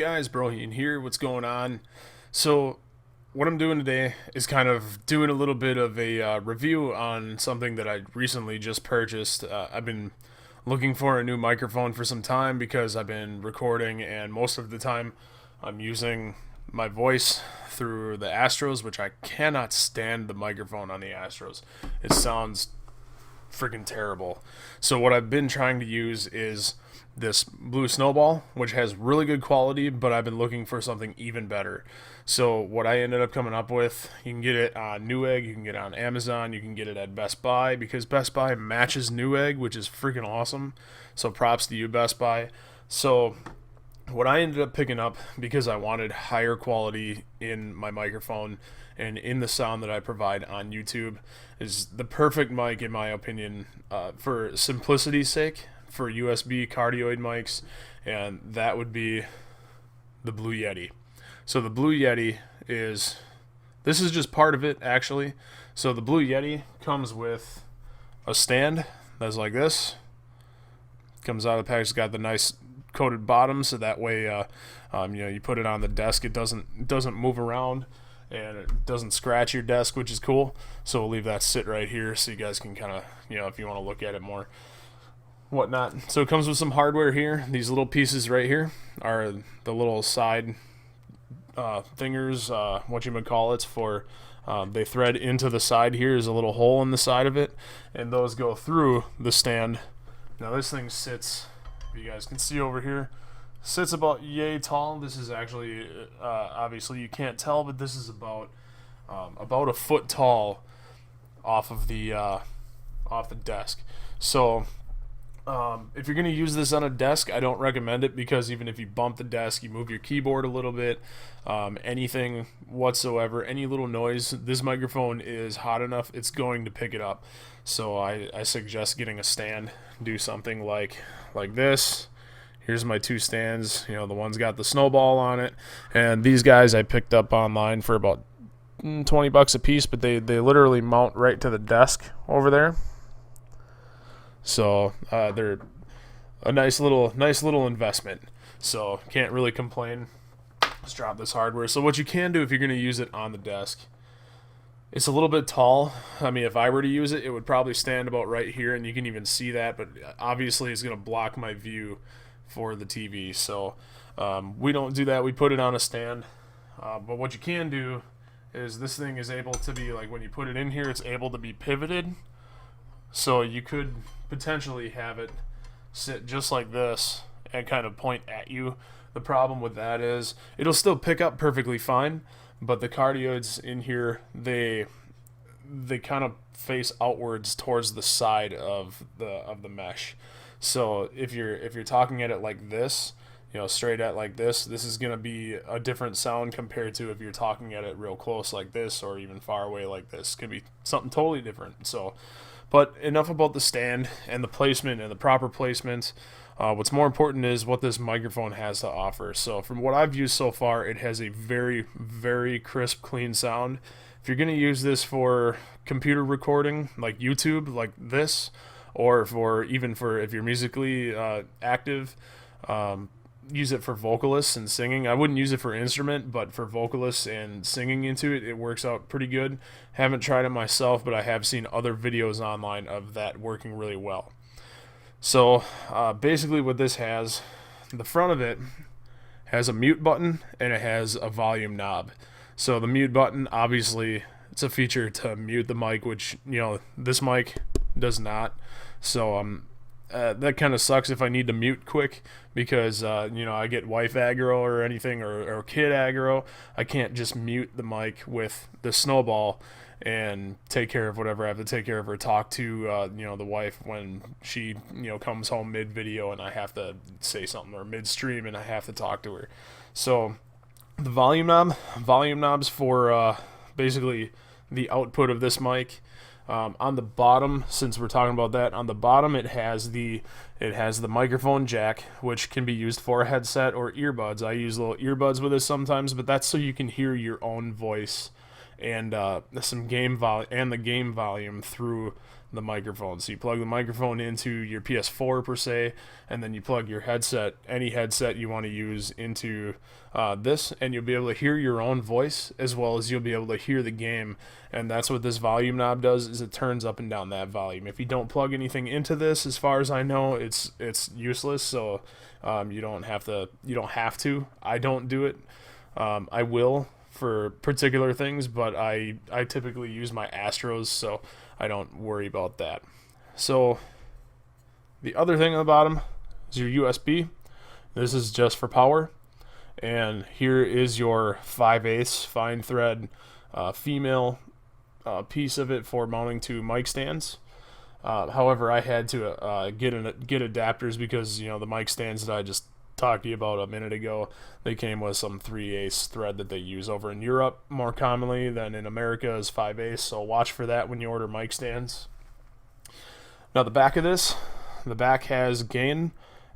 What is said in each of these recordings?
guys, Broheen here. What's going on? So, what I'm doing today is kind of doing a little bit of a review on something that I recently just purchased. I've been looking for a new microphone for some time because I've been recording, and most of the time I'm using my voice through the Astros, which I cannot stand the microphone on the Astros. It sounds freaking terrible. So what I've been trying to use is this blue Snowball, which has really good quality, but I've been looking for something even better. So what I ended up coming up with, you can get it on Newegg, you can get it on Amazon, you can get it at Best Buy, because Best Buy matches Newegg, which is freaking awesome. So props to you, Best Buy. So what I ended up picking up, because I wanted higher quality in my microphone and in the sound that I provide on YouTube, is the perfect mic, in my opinion, for simplicity's sake, for USB cardioid mics, and that would be the Blue Yeti. So the Blue Yeti this is just part of it, actually. So the Blue Yeti comes with a stand that's like this. Comes out of the package, it's got the nice coated bottom, so that way you put it on the desk, it doesn't move around and it doesn't scratch your desk, which is cool. So we'll leave that sit right here so you guys can kind of, if you want to look at it more, whatnot. So it comes with some hardware here. These little pieces right here are the little side fingers, whatchamacallits, for they thread into the side. Here is a little hole in the side of it, and those go through the stand. Now this thing sits, if you guys can see over here, sits about yay tall. This is actually obviously you can't tell, but this is about a foot tall off the desk. So if you're going to use this on a desk, I don't recommend it, because even if you bump the desk, you move your keyboard a little bit, anything whatsoever, any little noise, this microphone is hot enough, it's going to pick it up. So I suggest getting a stand. Do something like this. Here's my two stands. The one's got the Snowball on it, and these guys I picked up online for about $20 a piece, but they literally mount right to the desk over there. So they're a nice little investment. So can't really complain. Let's drop this hardware. So what you can do if you're going to use it on the desk, it's a little bit tall. I mean, if I were to use it, it would probably stand about right here, and you can even see that, but obviously it's going to block my view for the TV. So we don't do that. We put it on a stand. But what you can do is this thing is able to be, like, when you put it in here, it's able to be pivoted. So you could potentially have it sit just like this and kind of point at you. The problem with that is it'll still pick up perfectly fine, but the cardioids in here, they kind of face outwards towards the side of the mesh. So if you're talking at it like this, straight at like this is going to be a different sound compared to if you're talking at it real close like this, or even far away like this. It could be something totally different. So, but enough about the stand and the placement and the proper placement. What's more important is what this microphone has to offer. So from what I've used so far, it has a very, very crisp, clean sound. If you're going to use this for computer recording, like YouTube, like this, or if you're musically active, use it for vocalists and singing. I wouldn't use it for instrument, but for vocalists and singing into it, it works out pretty good. Haven't tried it myself, but I have seen other videos online of that working really well. So basically what this has, the front of it has a mute button and it has a volume knob. So the mute button, obviously it's a feature to mute the mic, which this mic does not. So that kind of sucks if I need to mute quick, because I get wife aggro or anything, or kid aggro. I can't just mute the mic with the Snowball and take care of whatever I have to take care of, or talk to the wife when she comes home mid video and I have to say something, or midstream and I have to talk to her. So the volume knobs for basically the output of this mic. On the bottom, since we're talking about that, on the bottom it has the microphone jack, which can be used for a headset or earbuds. I use little earbuds with it sometimes, but that's so you can hear your own voice and the game volume through the microphone. So you plug the microphone into your PS4 per se, and then you plug your headset, any headset you want to use, into this, and you'll be able to hear your own voice as well as you'll be able to hear the game. And that's what this volume knob does, is it turns up and down that volume. If you don't plug anything into this, as far as I know, it's useless. So you don't have to. I don't do it. I will for particular things, but I typically use my Astros, so I don't worry about that. So the other thing on the bottom is your USB. This is just for power, and here is your 5/8 fine thread female piece of it for mounting to mic stands. However, I had to get adapters because, you know, the mic stands that I just talked to you about a minute ago, they came with some 3/8 thread that they use over in Europe more commonly than in America is 5/8, so watch for that when you order mic stands. Now the back of this, the back has gain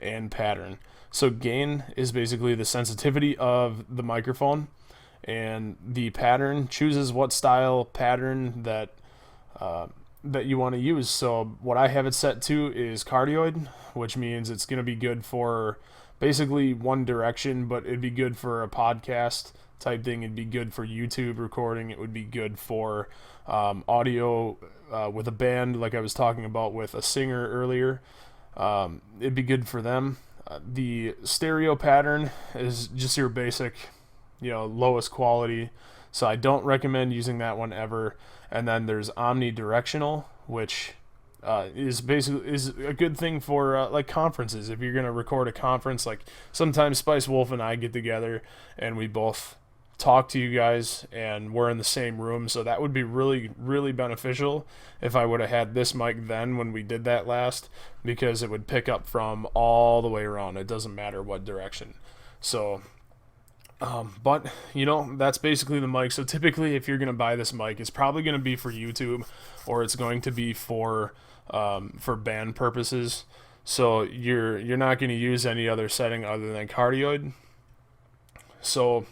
and pattern. So gain is basically the sensitivity of the microphone, and the pattern chooses what style pattern that you want to use. So what I have it set to is cardioid, which means it's going to be good for basically one direction, but it'd be good for a podcast type thing. It'd be good for YouTube recording. It would be good for audio with a band, like I was talking about with a singer earlier. It'd be good for them. The stereo pattern is just your basic, you know, lowest quality, so I don't recommend using that one ever. And then there's omnidirectional, which is a good thing for like conferences. If you're gonna record a conference, like sometimes Spice Wolf and I get together and we both talk to you guys and we're in the same room, so that would be really, really beneficial if I would have had this mic then when we did that last, because it would pick up from all the way around. It doesn't matter what direction. So but you know, that's basically the mic. So typically if you're gonna buy this mic, it's probably gonna be for YouTube, or it's going to be for band purposes. So you're not going to use any other setting other than cardioid. So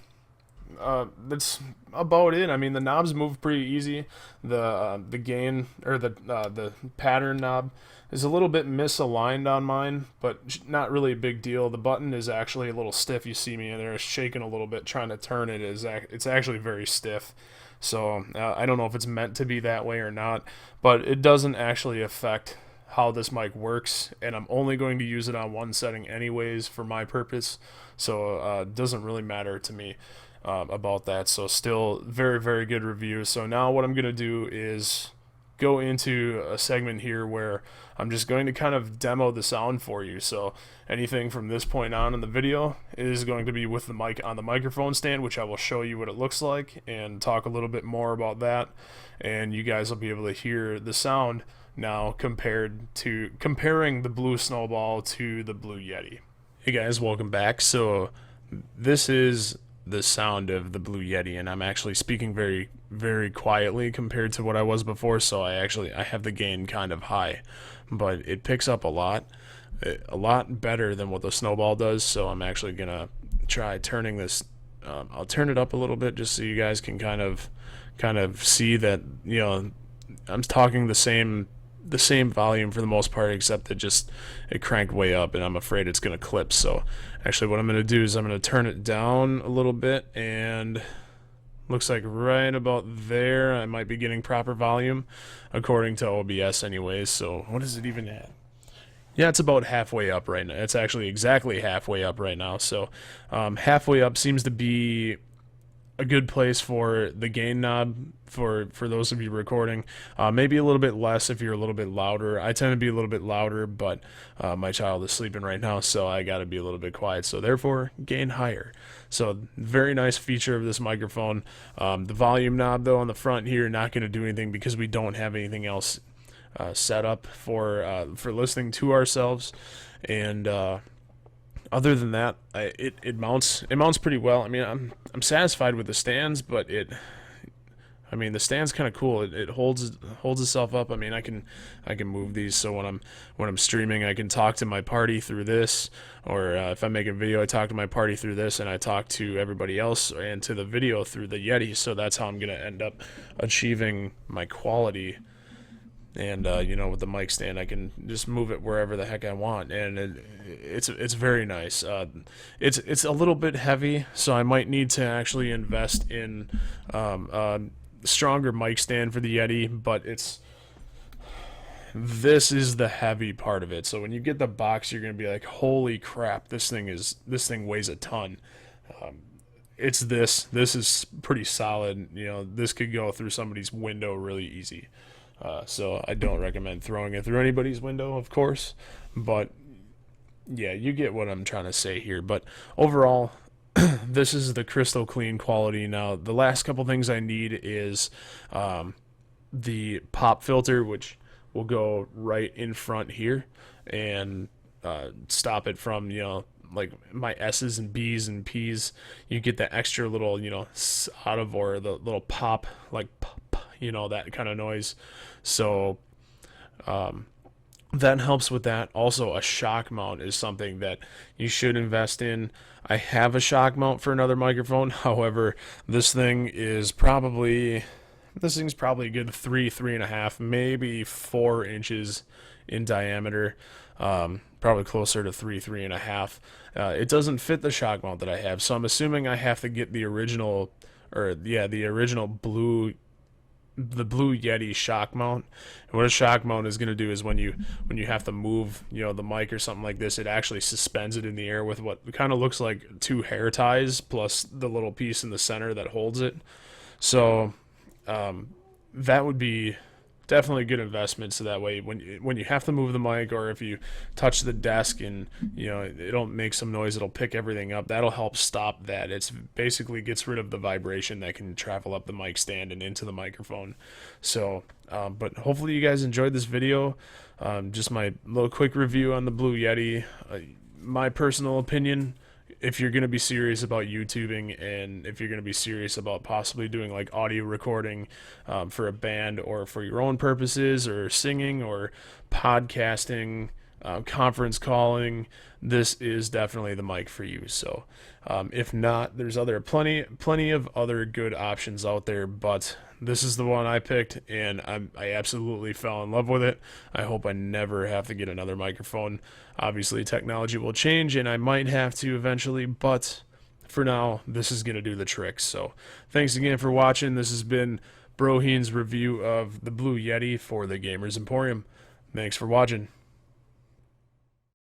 that's about it. I mean, the knobs move pretty easy. The gain, or the pattern knob is a little bit misaligned on mine, but not really a big deal. The button is actually a little stiff. You see me in there shaking a little bit trying to turn it. It's actually very stiff. So I don't know if it's meant to be that way or not, but it doesn't actually affect how this mic works, and I'm only going to use it on one setting anyways for my purpose, so it doesn't really matter to me about that. So still very, very good review. So now what I'm going to do is go into a segment here where I'm just going to kind of demo the sound for you. So anything from this point on in the video is going to be with the mic on the microphone stand, which I will show you what it looks like and talk a little bit more about that, and you guys will be able to hear the sound now comparing the blue Snowball to the blue Yeti. Hey guys, welcome back. So this is the sound of the blue Yeti, and I'm actually speaking very, very quietly compared to what I was before, so I have the gain kind of high, but it picks up a lot better than what the Snowball does. So I'm actually gonna try turning this. I'll turn it up a little bit just so you guys can kind of see that, you know, I'm talking the same volume for the most part, except that it cranked way up, and I'm afraid it's gonna clip. So actually what I'm gonna do is I'm gonna turn it down a little bit, and looks like right about there I might be getting proper volume according to OBS anyways. So what is it even at? Yeah, it's about halfway up right now. It's actually exactly halfway up right now. So halfway up seems to be a good place for the gain knob for those of you recording. Maybe a little bit less if you're a little bit louder. I tend to be a little bit louder, but my child is sleeping right now, so I got to be a little bit quiet. So therefore, gain higher. So very nice feature of this microphone. The volume knob though on the front here, not going to do anything because we don't have anything else set up for listening to ourselves. And other than that, it mounts pretty well. I mean, I'm satisfied with the stands, but the stand's kind of cool. It holds itself up. I mean, I can move these, so when I'm streaming, I can talk to my party through this, or if I make a video, I talk to my party through this, and I talk to everybody else and to the video through the Yeti. So that's how I'm gonna end up achieving my quality and you know, with the mic stand, I can just move it wherever the heck I want, and it's very nice. It's a little bit heavy, so I might need to actually invest in stronger mic stand for the Yeti, but this is the heavy part of it. So when you get the box, you're gonna be like, holy crap, this thing weighs a ton. This is pretty solid. You know, this could go through somebody's window really easy. So I don't recommend throwing it through anybody's window, of course, but yeah, you get what I'm trying to say here. But overall, this is the crystal clean quality. Now, the last couple things I need is the pop filter, which will go right in front here and stop it from, you know, like my S's and B's and P's. You get the extra little, you know, out of, or the little pop, like pop, you know, that kind of noise. So that helps with that. Also, a shock mount is something that you should invest in. I have a shock mount for another microphone. However, this thing's probably a good 3.5, maybe 4 inches in diameter. Probably closer to 3.5. It doesn't fit the shock mount that I have, so I'm assuming I have to get the original, the original blue Yeti shock mount. And what a shock mount is going to do is when you have to move, you know, the mic or something like this, it actually suspends it in the air with what kind of looks like 2 hair ties plus the little piece in the center that holds it. So that would be definitely a good investment, so that way when you have to move the mic, or if you touch the desk and, you know, it'll make some noise, it'll pick everything up, that'll help stop that. It's basically gets rid of the vibration that can travel up the mic stand and into the microphone. So but hopefully you guys enjoyed this video. Just my little quick review on the Blue Yeti. My personal opinion, if you're going to be serious about YouTubing, and if you're going to be serious about possibly doing like audio recording for a band or for your own purposes, or singing or podcasting, conference calling, this is definitely the mic for you. So if not, there's plenty of other good options out there, but this is the one I picked, and I absolutely fell in love with it. I hope I never have to get another microphone. Obviously, technology will change, and I might have to eventually, but for now, this is going to do the trick. So thanks again for watching. This has been Broheen's review of the Blue Yeti for the Gamers Emporium. Thanks for watching.